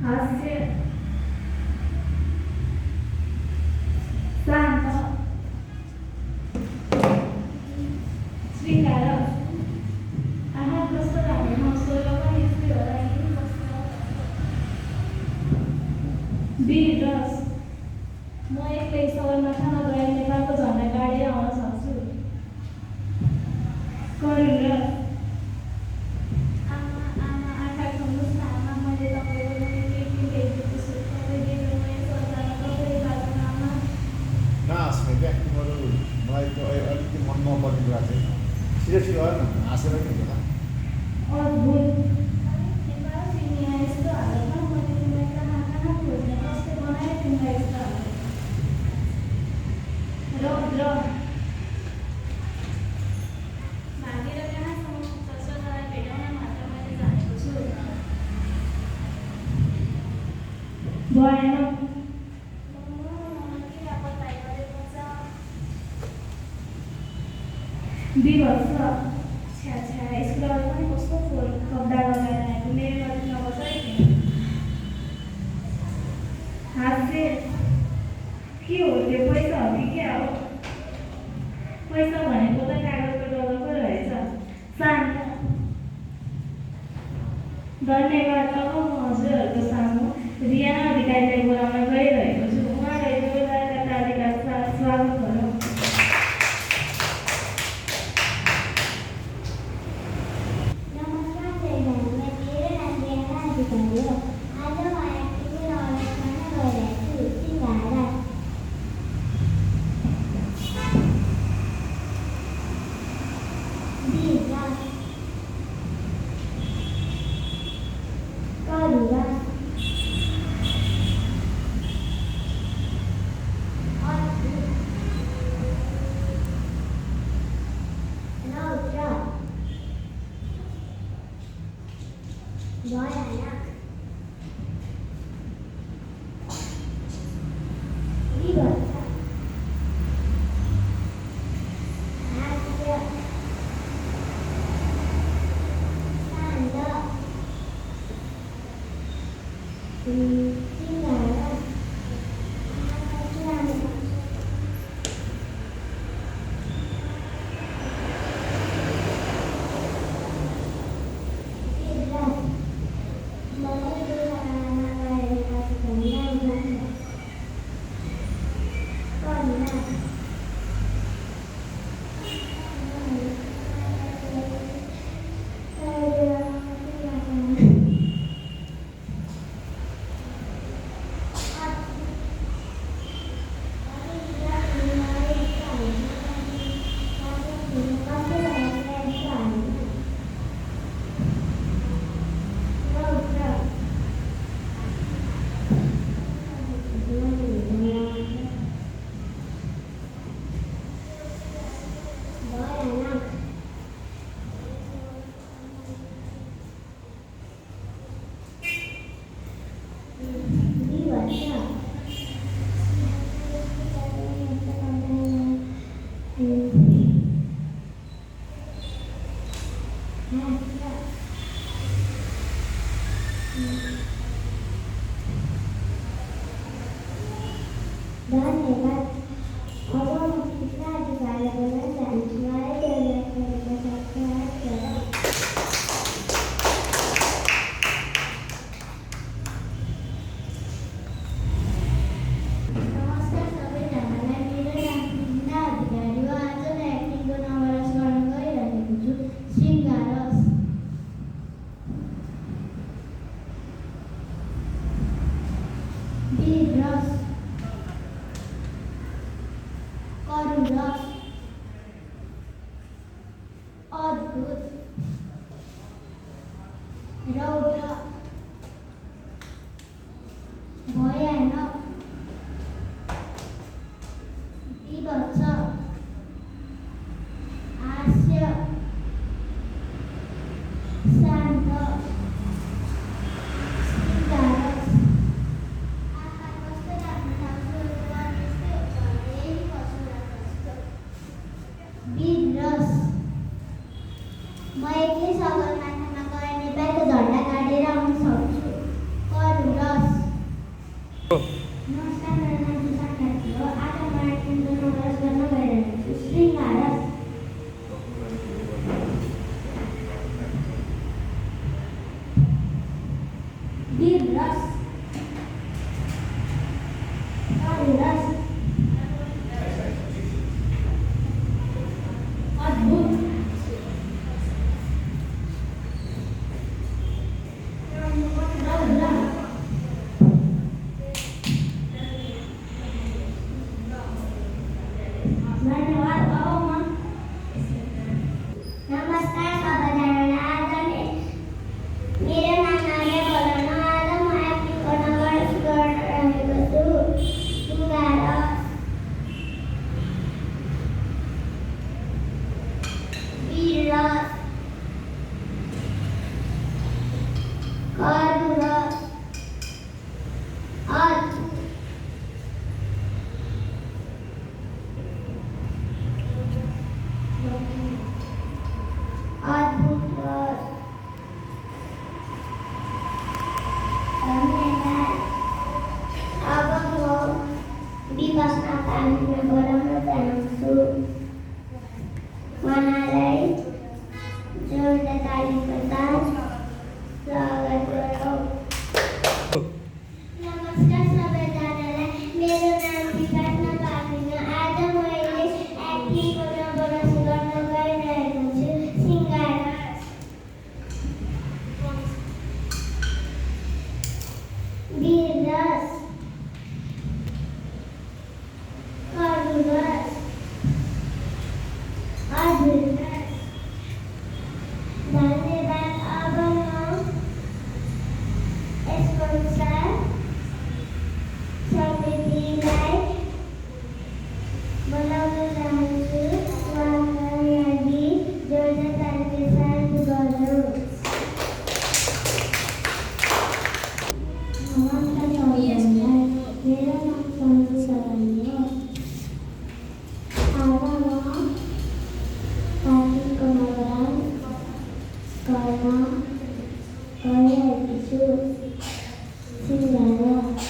हास्य शान्त श्रृङ्गार आहा कस्तो लाग्यो म स्वर पनि यस्तै होला नि कस्तो वीर रस म एक्लै सगरमाथा नगएर नेपालको झन्डा गाडेर आउन सक्छु करुण रस आमा आमा आँखा खोल्नुहोस् न आमा मैले तपाईँको लागि के ल्याइदिएको छु तपाईँले मेरो सन्तान कसरी बाँच्नु आमा स्मृति तिमीहरू मलाई त्यो अलिकति मन नपर्ने कुरा चाहिँ सिरियसली गर न हाँसेर के हुन्छ अद्भुत नेपाल सिनेमा यस्तो हालतमा मैले तिमीलाई कहाँ कहाँ खोज्ने कसले बनायो तिमीलाई यस्तो हालत रौद्र भागेर कहाँसम्म पुग्छ स्वजालाई भेटाउन मात्र मैले जानेको छु भएन किन बताइ गरेको छ विभत्स छ्या छ्या स्कुलहरू पनि कस्तो फोहोर कपडा लगाएर आएको मेरो गल्ती नबस्छ है हास्य के हो त्यो पैसा हो कि क्या हो पैसा भनेको त कागजको डलरको रहेछ शान्त धन्यवाद अब म हजुरहरूको सामु रियाना अधिकारीलाई बोलाउन गइरहेको छु उहाँलाई जोरदारका तालीका साथ स्वागत गरौँ नमस्कार सबैजनालाई। मेरो नाम आर्या बोलन। आज म एक्टिङ गरिरहेको छु। सिङ्गार, बिरस, खरुरस, अद्भुत, रस, धन्यवाद। अब म विपसना पानीमा गराउन चाहन्छु। उहाँलाई जोरदार तालीका साथ स्वागत गरौँ। नमस्कार सबैजनालाई। मेरो नाम विपसना पानी हो। आज मैले एक्टिङ गर्न गइरहेको छु। सिङ्गार, बिरस, खरुरस, अद्भुत रस, धन्यवाद। अब म स्पोन्सर समितिलाई बोलाउन चाहन्छु। उहाँलाई लागि जोरदार तालीका साथ गरौँ। नमस्कार सबैजनालाई। मेरो नाम सन्जु सरानी हो। आज म पानीको नगरान गर्न गइरहेकी छु। सिङ्गार,